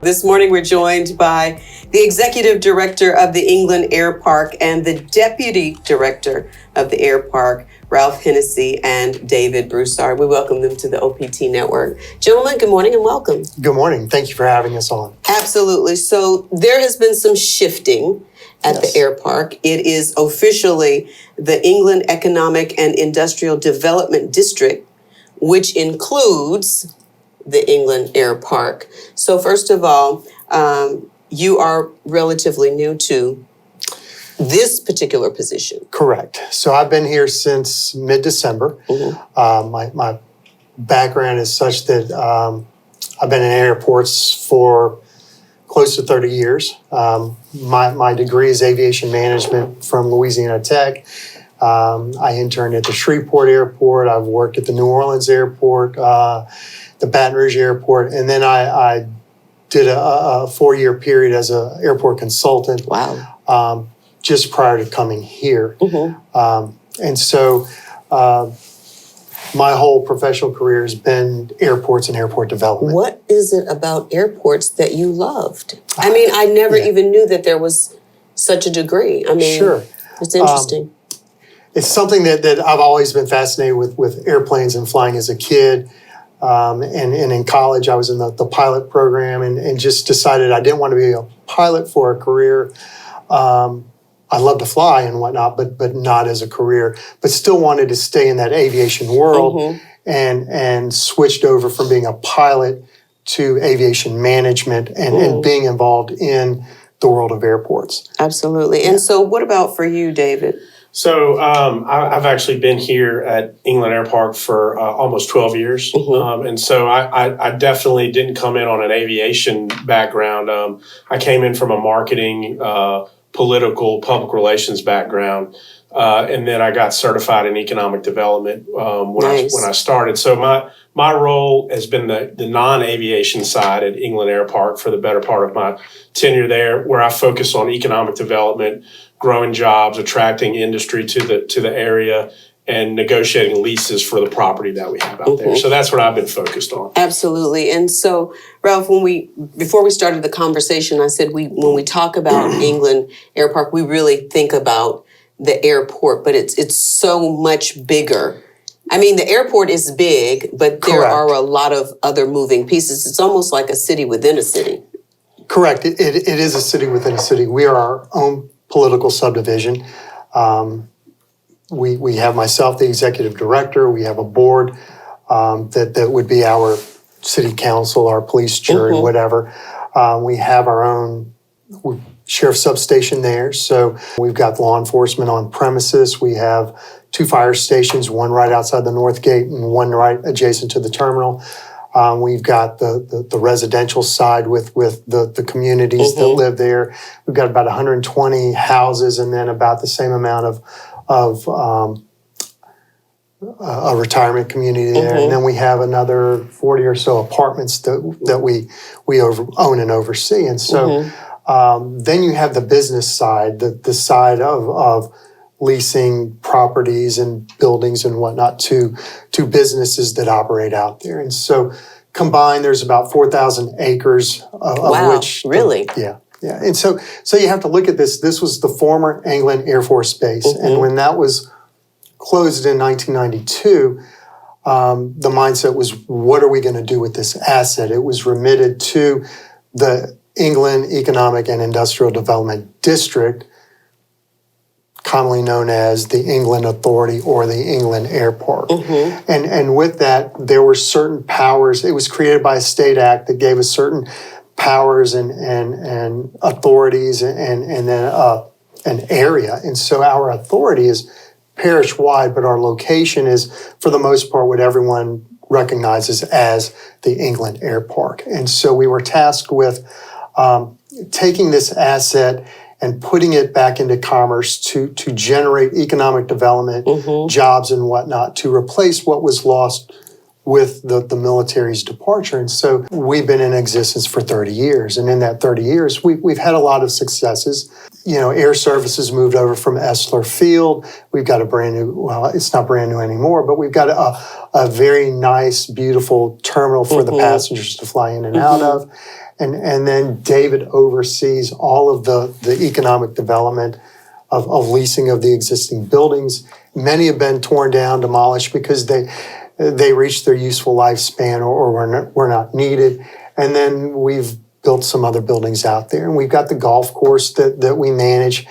This morning, we're joined by the Executive Director of the England Airpark and the Deputy Director of the Airpark, Ralph Hennessy and David Broussard. We welcome them to the OPT Network. Gentlemen, good morning and welcome. Good morning. Thank you for having us on. Absolutely. So there has been some shifting at the Airpark. It is officially the England Economic and Industrial Development District, which includes the England Airpark. So first of all, you are relatively new to this particular position. Correct. So I've been here since mid-December. My background is such that I've been in airports for close to 30 years. My degree is aviation management from Louisiana Tech. I interned at the Shreveport Airport. I've worked at the New Orleans Airport, the Baton Rouge Airport, and then I did a 4-year period as an airport consultant. Wow. Just prior to coming here. And so my whole professional career has been airports and airport development. What is it about airports that you loved? I mean, I never even knew that there was such a degree. I mean, Sure. It's interesting. It's something that I've always been fascinated with airplanes and flying as a kid. And in college, I was in the pilot program and just decided I didn't want to be a pilot for a career. I love to fly and whatnot, but not as a career, but still wanted to stay in that aviation world and switched over from being a pilot to aviation management and being involved in the world of airports. Absolutely. And so what about for you, David? So I've actually been here at England Airpark for almost 12 years. And so I definitely didn't come in on an aviation background. I came in from a marketing, political, public relations background. And then I got certified in economic development when I started. So my role has been the non-aviation side at England Airpark for the better part of my tenure there, where I focus on economic development, growing jobs, attracting industry to the area, and negotiating leases for the property that we have out there. So that's what I've been focused on. Absolutely. And so, Ralph, before we started the conversation, I said when we talk about England Airpark, we really think about the airport, but it's so much bigger. I mean, the airport is big, but there are a lot of other moving pieces. It's almost like a city within a city. Correct. It is a city within a city. We are our own political subdivision. We have myself, the executive director. We have a board that would be our city council, our police jury, whatever. We have our own sheriff substation there. So we've got law enforcement on premises. We have 2 fire stations, one right outside the north gate and one right adjacent to the terminal. We've got the residential side with the communities that live there. We've got about 120 houses and then about the same amount of a retirement community there. And then we have another 40 or so apartments that we own and oversee. And so then you have the business side, the side of leasing properties and buildings and whatnot to businesses that operate out there. And so combined, there's about 4,000 acres of which... Really? Yeah. And so you have to look at this. This was the former England Air Force Base. And when that was closed in 1992, the mindset was, what are we going to do with this asset? It was remitted to the England Economic and Industrial Development District, commonly known as the England Authority or the England Airpark. And with that, there were certain powers. It was created by a state act that gave us certain powers and authorities and then an area. And so our authority is parish-wide, but our location is, for the most part, what everyone recognizes as the England Airpark. And so we were tasked with taking this asset and putting it back into commerce to generate economic development, jobs and whatnot, to replace what was lost with the military's departure. And so we've been in existence for 30 years. And in that 30 years, we've had a lot of successes. Air Services moved over from Essler Field. We've got a brand new, well, it's not brand new anymore, but we've got a very nice, beautiful terminal for the passengers to fly in and out of. And then David oversees all of the economic development of leasing of the existing buildings. Many have been torn down, demolished because they reached their useful lifespan or were not needed. And then we've built some other buildings out there. And we've got the golf course that we manage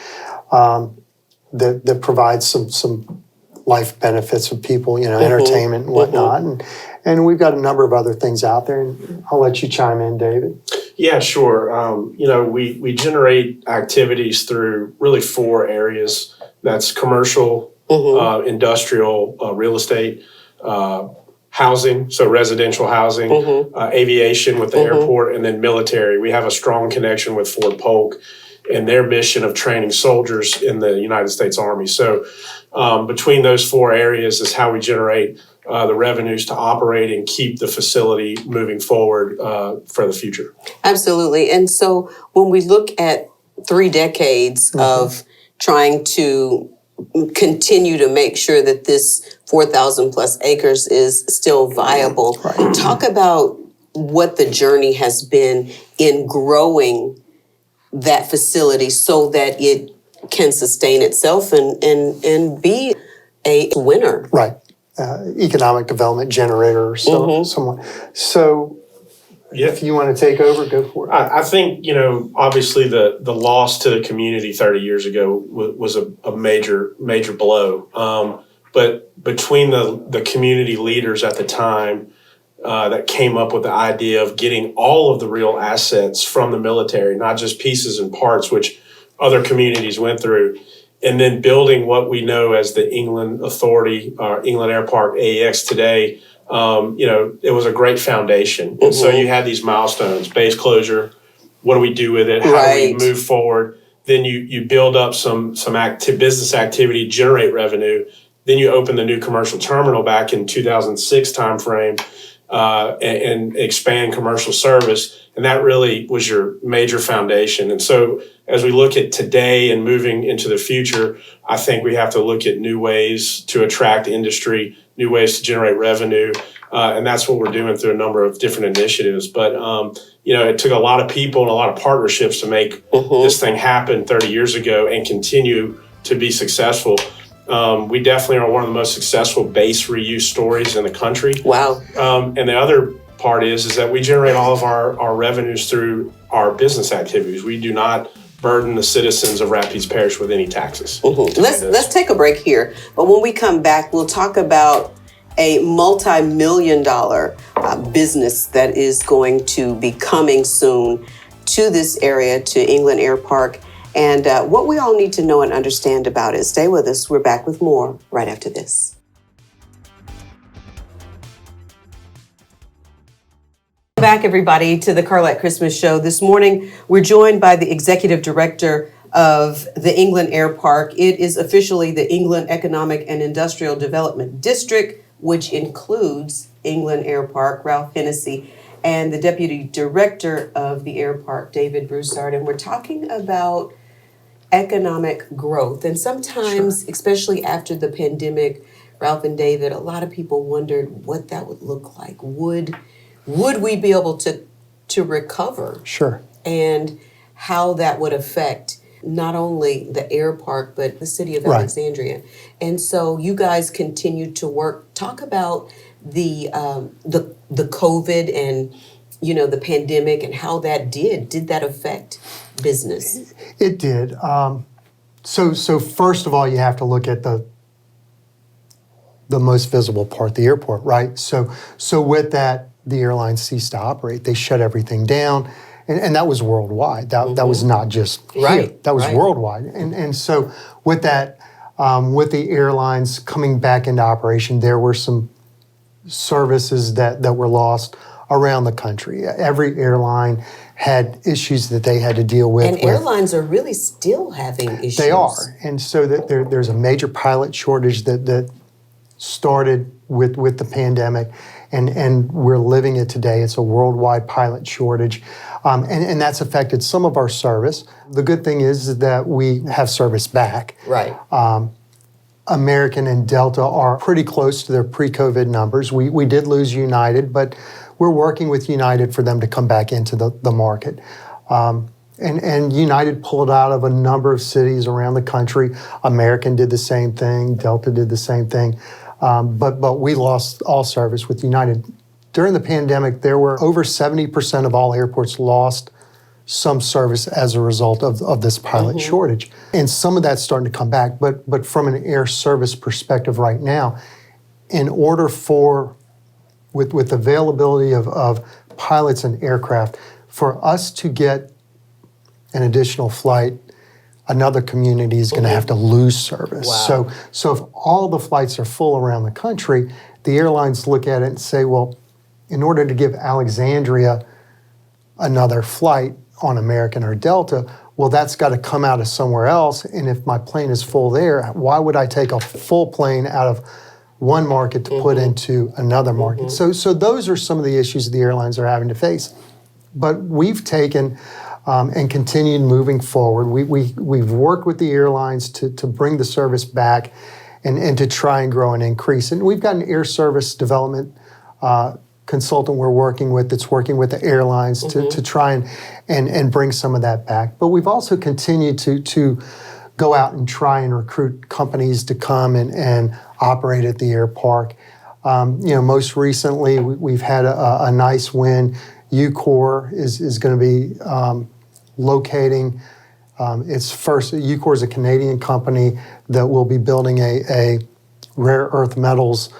that provides some life benefits for people, entertainment and whatnot. And we've got a number of other things out there. And I'll let you chime in, David. Yeah, sure. We generate activities through really 4 areas. That's commercial, industrial, real estate, housing, so residential housing, aviation with the airport, and then military. We have a strong connection with Fort Polk and their mission of training soldiers in the United States Army. So between those 4 areas is how we generate the revenues to operate and keep the facility moving forward for the future. Absolutely. And so when we look at 3 decades of trying to continue to make sure that this 4,000 plus acres is still viable, talk about what the journey has been in growing that facility so that it can sustain itself and be a winner. Right. Economic development generator or someone. So if you want to take over, go for it. I think, obviously the loss to the community 30 years ago was a major blow. But between the community leaders at the time that came up with the idea of getting all of the real assets from the military, not just pieces and parts, which other communities went through, and then building what we know as the England Authority, England Airpark, AEX today, it was a great foundation. And so you had these milestones: base closure, what do we do with it, how do we move forward? Then you build up some business activity, generate revenue. Then you open the new commercial terminal back in 2006 timeframe and expand commercial service. And that really was your major foundation. And so as we look at today and moving into the future, I think we have to look at new ways to attract industry, new ways to generate revenue. And that's what we're doing through a number of different initiatives. But, it took a lot of people and a lot of partnerships to make this thing happen 30 years ago and continue to be successful. We definitely are one of the most successful base reuse stories in the country. Wow. And the other part is that we generate all of our revenues through our business activities. We do not burden the citizens of Rapides Parish with any taxes. Let's take a break here. But when we come back, we'll talk about a multi-million-dollar business that is going to be coming soon to this area, to England Airpark, and what we all need to know and understand about it. Stay with us. We're back with more right after this. Back, everybody, to the Carlette Christmas Show. This morning, we're joined by the Executive Director of the England Airpark. It is officially the England Economic and Industrial Development District, which includes England Airpark, Ralph Hennessy, and the Deputy Director of the Airpark, David Broussard. And we're talking about economic growth. And sometimes, especially after the pandemic, Ralph and David, a lot of people wondered what that would look like. Would we be able to recover? Sure. And how that would affect not only the airpark, but the city of Alexandria. And so you guys continue to work. Talk about the COVID and, the pandemic and how that did that affect business? It did. So first of all, you have to look at the most visible part, the airport, right? So with that, the airlines ceased to operate. They shut everything down, and that was worldwide. That was not just here. That was worldwide. And so with that, with the airlines coming back into operation, there were some services that were lost around the country. Every airline had issues that they had to deal with. And airlines are really still having issues. They are. And so that there's a major pilot shortage that started with the pandemic, and we're living it today. It's a worldwide pilot shortage, and that's affected some of our service. The good thing is that we have service back. Right. American and Delta are pretty close to their pre-COVID numbers. We did lose United, but we're working with United for them to come back into the market. And United pulled out of a number of cities around the country. American did the same thing. Delta did the same thing. But we lost all service with United. During the pandemic, there were over 70% of all airports lost some service as a result of this pilot shortage. And some of that's starting to come back. But from an air service perspective right now, in order for, with availability of pilots and aircraft, for us to get an additional flight, another community is going to have to lose service. Wow. So if all the flights are full around the country, the airlines look at it and say, well, in order to give Alexandria another flight on American or Delta, well, that's got to come out of somewhere else. And if my plane is full there, why would I take a full plane out of one market to put into another market? So those are some of the issues the airlines are having to face. But we've taken and continued moving forward. We've worked with the airlines to bring the service back and to try and grow and increase. And we've got an air service development consultant we're working with that's working with the airlines to try and bring some of that back. But we've also continued to go out and try and recruit companies to come and operate at the air park. Most recently, we've had a nice win. Ucore is going to be locating its first. Ucore is a Canadian company that will be building a rare earth metals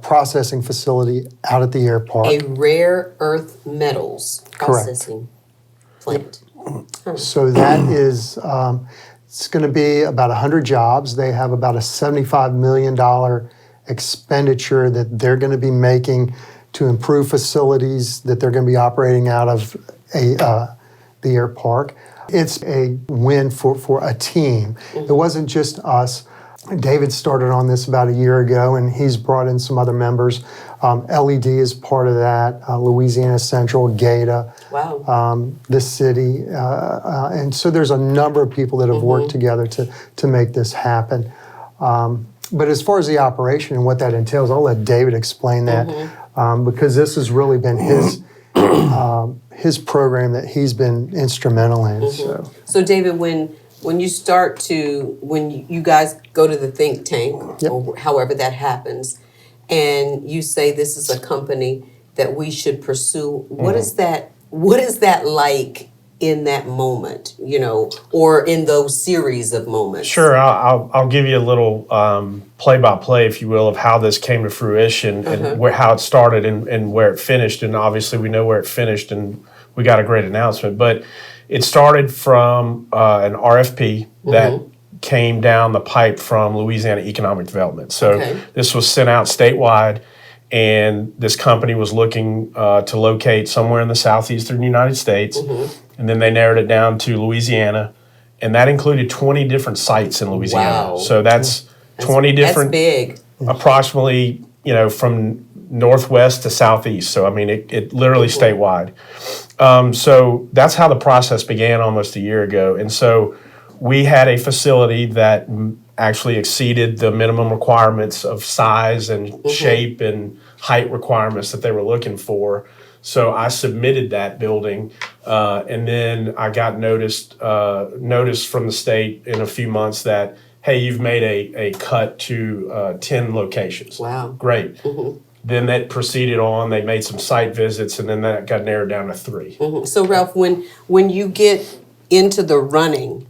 processing facility out at the airpark. A rare earth metals processing plant. So that is, it's going to be about 100 jobs. They have about a $75 million expenditure that they're going to be making to improve facilities that they're going to be operating out of the airpark. It's a win for a team. It wasn't just us. David started on this about a year ago, and he's brought in some other members. LED is part of that, Louisiana Central, GATA, the city. And so there's a number of people that have worked together to make this happen. But as far as the operation and what that entails, I'll let David explain that because this has really been his program that he's been instrumental in. So David, when you guys go to the think tank, or however that happens, and you say this is a company that we should pursue, what is that like in that moment, or in those series of moments? Sure, I'll give you a little play-by-play, if you will, of how this came to fruition and how it started and where it finished. And obviously we know where it finished, and we got a great announcement. But it started from an RFP that came down the pipe from Louisiana Economic Development. So this was sent out statewide, and this company was looking to locate somewhere in the southeastern United States. And then they narrowed it down to Louisiana, and that included 20 different sites in Louisiana. Wow. So that's 20 different, that's big. Approximately, from northwest to southeast. So, I mean, it literally statewide. So that's how the process began almost a year ago. And so we had a facility that actually exceeded the minimum requirements of size and shape and height requirements that they were looking for. So I submitted that building, and then I got notice from the state in a few months that, hey, you've made a cut to 10 locations. Wow. Great. Then that proceeded on. They made some site visits, and then that got narrowed down to 3. So Ralph, when you get into the running,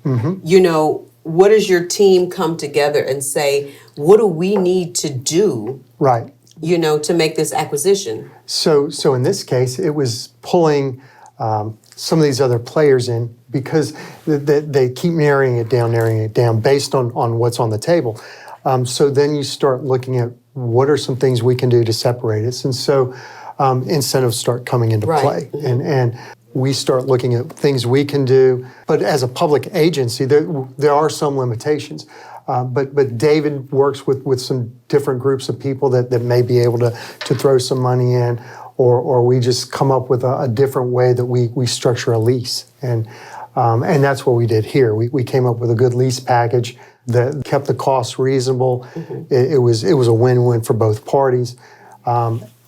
what does your team come together and say, what do we need to do? Right. To make this acquisition? So in this case, it was pulling some of these other players in because they keep narrowing it down based on what's on the table. So then you start looking at what are some things we can do to separate us. And so incentives start coming into play. And we start looking at things we can do. But as a public agency, there are some limitations. But David works with some different groups of people that may be able to throw some money in, or we just come up with a different way that we structure a lease. And that's what we did here. We came up with a good lease package that kept the costs reasonable. It was a win-win for both parties.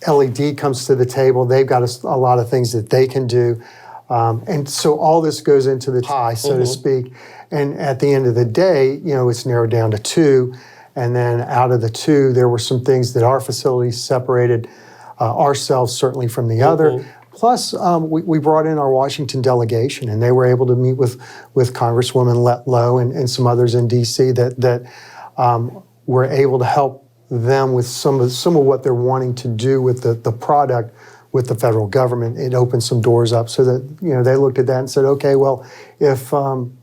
LED comes to the table. They've got a lot of things that they can do. And so all this goes into the pie, so to speak. And at the end of the day, it's narrowed down to 2. And then out of the 2, there were some things that our facilities separated ourselves certainly from the other. Plus, we brought in our Washington delegation, and they were able to meet with Congresswoman Letlow and some others in D.C. that were able to help them with some of what they're wanting to do with the product with the federal government. It opened some doors up so that they looked at that and said, okay, well, if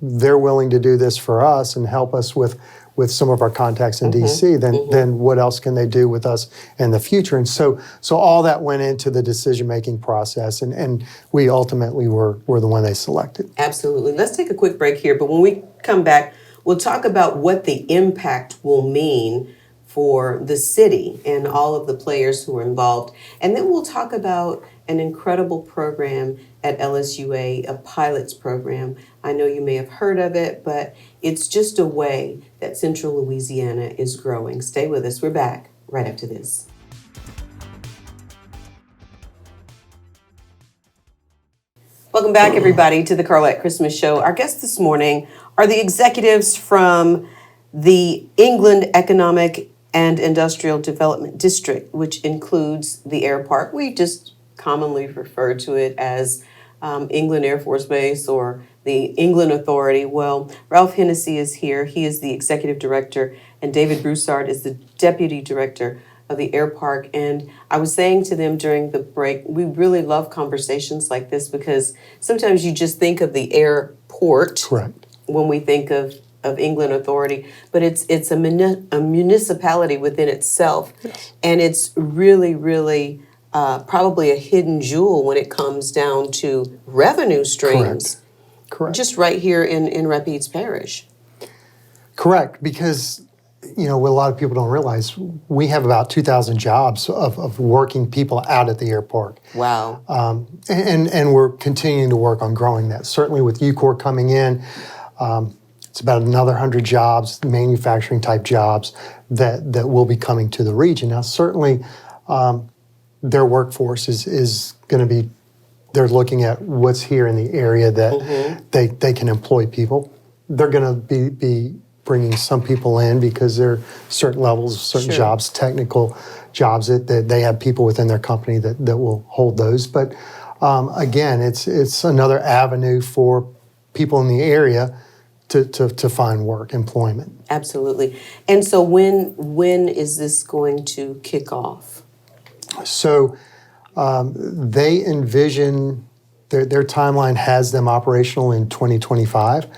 they're willing to do this for us and help us with some of our contacts in D.C., then what else can they do with us in the future? And so all that went into the decision-making process, and we ultimately were the one they selected. Absolutely. Let's take a quick break here, but when we come back, we'll talk about what the impact will mean for the city and all of the players who are involved. And then we'll talk about an incredible program at LSUA, a pilots program. I know you may have heard of it, but it's just a way that Central Louisiana is growing. Stay with us. We're back right after this. Welcome back, everybody, to the Carlette Christmas Show. Our guests this morning are the executives from the England Economic and Industrial Development District, which includes the Airpark. We just commonly refer to it as England Air Force Base or the England Authority. Well, Ralph Hennessy is here. He is the executive director, and David Broussard is the deputy director of the Airpark. And I was saying to them during the break, we really love conversations like this because sometimes you just think of the airport. Correct. When we think of England Authority, but it's a municipality within itself. Yes. And it's really, really probably a hidden jewel when it comes down to revenue streams. Correct. Just right here in Rapides Parish. Correct, because what a lot of people don't realize, we have about 2,000 jobs of working people out at the airport. Wow. And we're continuing to work on growing that. Certainly with Ucore coming in, it's about another 100 jobs, manufacturing type jobs that will be coming to the region. Now, certainly their workforce is going to be, they're looking at what's here in the area that they can employ people. They're going to be bringing some people in because there are certain levels, certain jobs, technical jobs that they have people within their company that will hold those. But again, it's another avenue for people in the area to find work, employment. Absolutely. And so when is this going to kick off? So they envision, their timeline has them operational in 2025.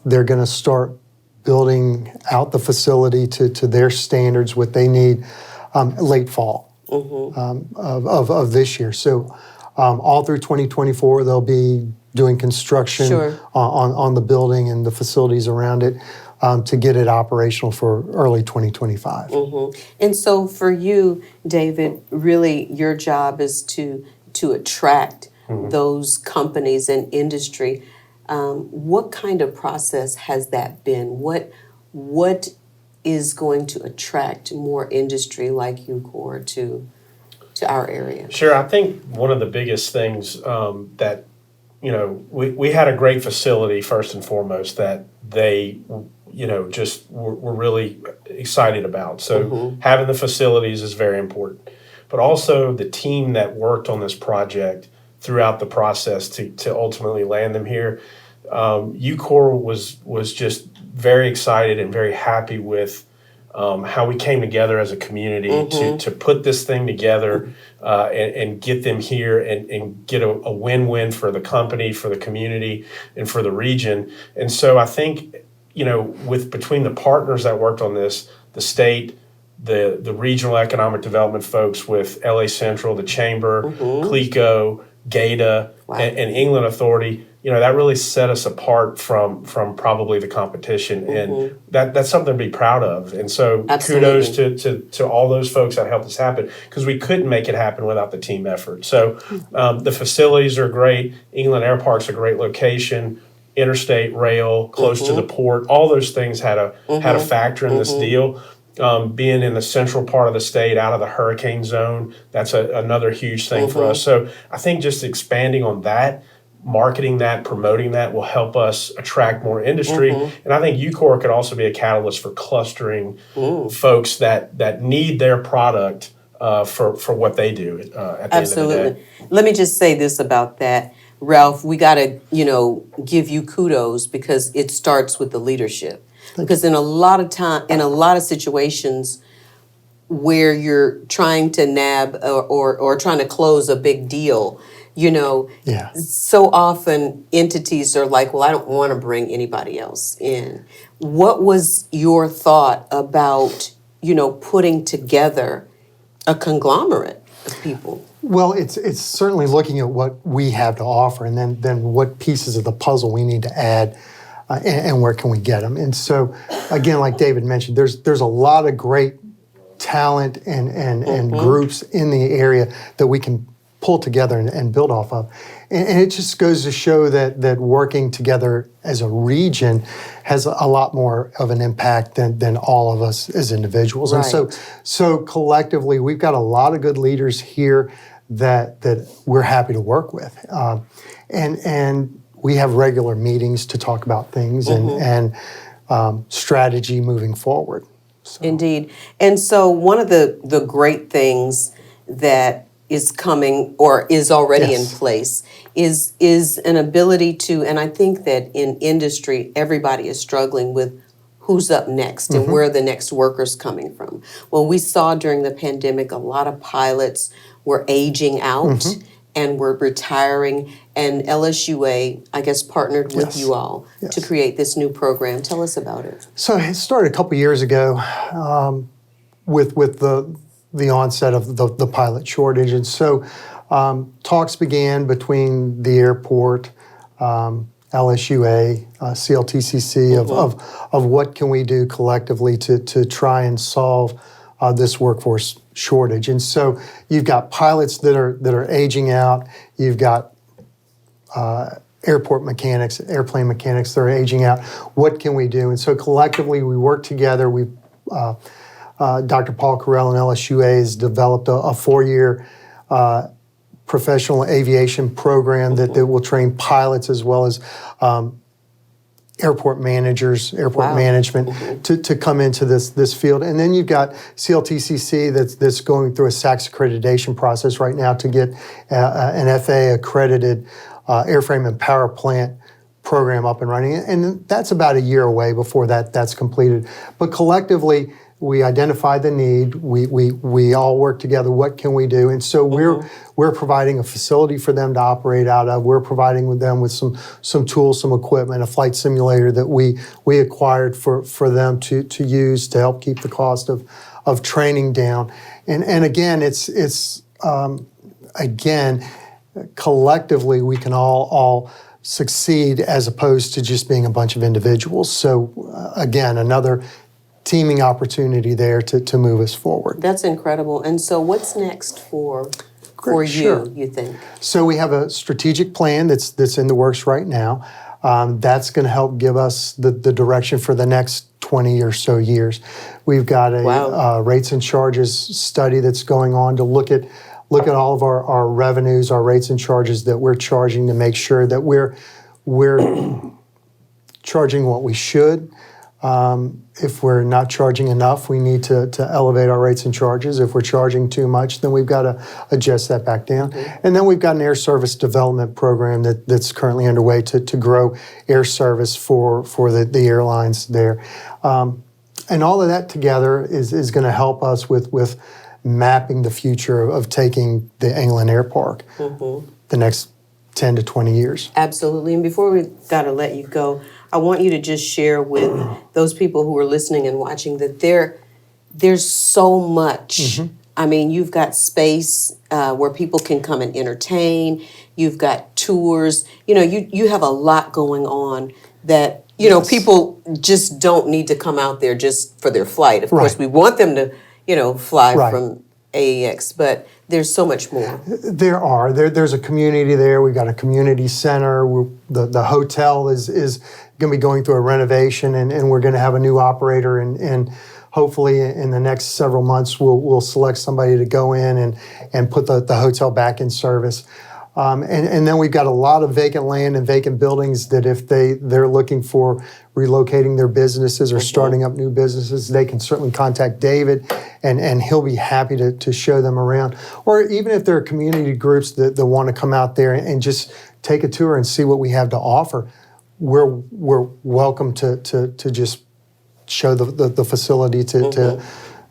They're going to start building out the facility to their standards, what they need, late fall of this year. So all through 2024, they'll be doing construction on the building and the facilities around it to get it operational for early 2025. And so for you, David, really your job is to attract those companies and industry. What kind of process has that been? What is going to attract more industry like Ucore to our area? Sure, I think one of the biggest things that we had a great facility first and foremost that they just were really excited about. So having the facilities is very important, but also the team that worked on this project throughout the process to ultimately land them here. Ucore was just very excited and very happy with how we came together as a community to put this thing together and get them here and get a win-win for the company, for the community, and for the region. And so I think, with between the partners that worked on this, the state, the regional economic development folks with LA Central, the Chamber, CLECO, GATA, and England Authority, that really set us apart from probably the competition, and that's something to be proud of. And so kudos to all those folks that helped us happen, because we couldn't make it happen without the team effort. So the facilities are great. England Airpark's a great location. Interstate rail, close to the port. All those things had a factor in this deal. Being in the central part of the state, out of the hurricane zone, that's another huge thing for us. So I think just expanding on that, marketing that, promoting that will help us attract more industry. And I think Ucore could also be a catalyst for clustering folks that need their product for what they do at the end of the day. Let me just say this about that. Ralph, we got to, give you kudos, because it starts with the leadership. Because in a lot of situations where you're trying to nab or trying to close a big deal, so often entities are like, well, I don't want to bring anybody else in. What was your thought about, putting together a conglomerate of people? Well, it's certainly looking at what we have to offer, and then what pieces of the puzzle we need to add, and where can we get them. And so, again, like David mentioned, there's a lot of great talent and groups in the area that we can pull together and build off of. And it just goes to show that working together as a region has a lot more of an impact than all of us as individuals. Right. And so collectively, we've got a lot of good leaders here that we're happy to work with. And we have regular meetings to talk about things and strategy moving forward. So. Indeed. And so one of the great things that is coming or is already in place is an ability to, and I think that in industry, everybody is struggling with who's up next and where are the next workers coming from. Well, we saw during the pandemic, a lot of pilots were aging out and were retiring, and LSUA, I guess, partnered with you all to create this new program. Tell us about it. So it started a couple years ago with the onset of the pilot shortage. And so talks began between the airport, LSUA, CLTCC of what can we do collectively to try and solve this workforce shortage. And so you've got pilots that are aging out. You've got airport mechanics, airplane mechanics that are aging out. What can we do? And so collectively we work together. Dr. Paul Carrell and LSUA has developed a 4-year professional aviation program that will train pilots as well as airport managers, airport management to come into this field. And then you've got CLTCC that's going through a SACS accreditation process right now to get an FAA accredited airframe and power plant program up and running. And that's about a year away before that's completed. But collectively, we identified the need. We all work together. What can we do? And so we're providing a facility for them to operate out of. We're providing them with some tools, some equipment, a flight simulator that we acquired for them to use to help keep the cost of training down. And again, it's collectively we can all succeed as opposed to just being a bunch of individuals. So again, another teaming opportunity there to move us forward. That's incredible. And so what's next for you think? So we have a strategic plan that's in the works right now. That's going to help give us the direction for the next 20 or so years. We've got a rates and charges study that's going on to look at all of our revenues, our rates and charges that we're charging to make sure that we're charging what we should. If we're not charging enough, we need to elevate our rates and charges. If we're charging too much, then we've got to adjust that back down. And then we've got an air service development program that's currently underway to grow air service for the airlines there. And all of that together is going to help us with mapping the future of taking the England Airpark the next 10 to 20 years. Absolutely. And before we got to let you go, I want you to just share with those people who are listening and watching that there's so much I mean, you've got space where people can come and entertain. You've got tours. You know, you have a lot going on that, you know, Yes. people just don't need to come out there just for their flight. Of course, Right. we want them to, you know, fly Right. from AEX, but there's so much more. There's a community there. We've got a community center. The hotel is going to be going through a renovation, and we're going to have a new operator, and hopefully in the next several months we'll select somebody to go in and put the hotel back in service. And then we've got a lot of vacant land and vacant buildings that if they're looking for relocating their businesses or starting up new businesses, they can certainly contact David, and he'll be happy to show them around. Or even if there are community groups that want to come out there and just take a tour and see what we have to offer, we're welcome to just show the facility to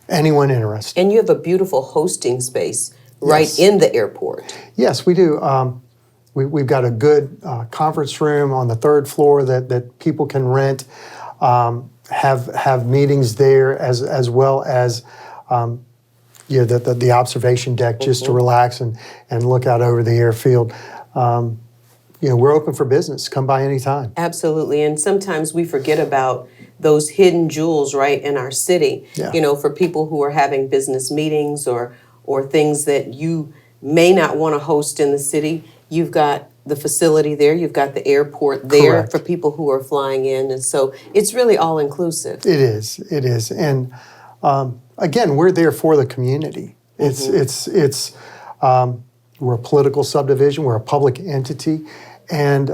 anyone interested. And you have a beautiful hosting space right Yes. in the airport. Yes, we do. We've got a good conference room on the third floor that people can rent, have meetings there as well as the observation deck just to relax and look out over the airfield. We're open for business. Come by anytime. Absolutely. And sometimes we forget about those hidden jewels right in our city. Yeah. You know, for people who are having business meetings or things that you may not want to host in the city, you've got the facility there, you've got the airport there. Correct. For people who are flying in. And so it's really all inclusive. It is. And again, we're there for the community. We're a political subdivision, we're a public entity, and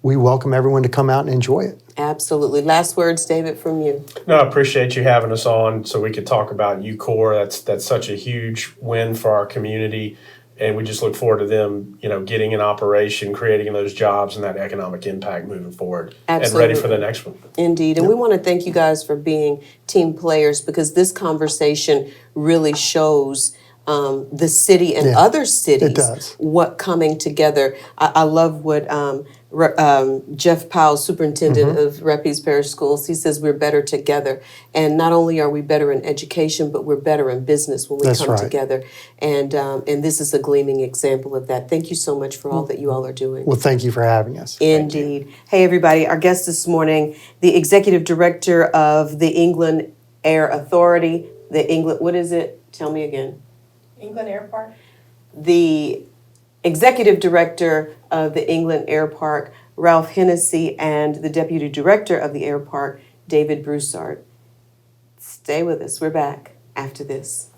we welcome everyone to come out and enjoy it. Absolutely. Last words, David, from you. No, I appreciate you having us on so we could talk about Ucore. That's such a huge win for our community, and we just look forward to them, getting in operation, creating those jobs and that economic impact moving forward. Absolutely. And ready for the next one. Indeed. And we want to thank you guys for being team players, because this conversation really shows the city and other cities it does. what coming together. I love what Jeff Powell, superintendent of Repies Parish Schools, he says we're better together. And not only are we better in education, but we're better in business when we That's come right. together. And this is a gleaming example of that. Thank you so much for all that you all are doing. Well, thank you for having us. Indeed. Hey, everybody. Our guest this morning, the Executive Director of the England Air Authority, what is it? Tell me again. England Airpark. The Executive Director of the England Airpark, Ralph Hennessy, and the Deputy Director of the Airpark, David Broussard. Stay with us. We're back after this.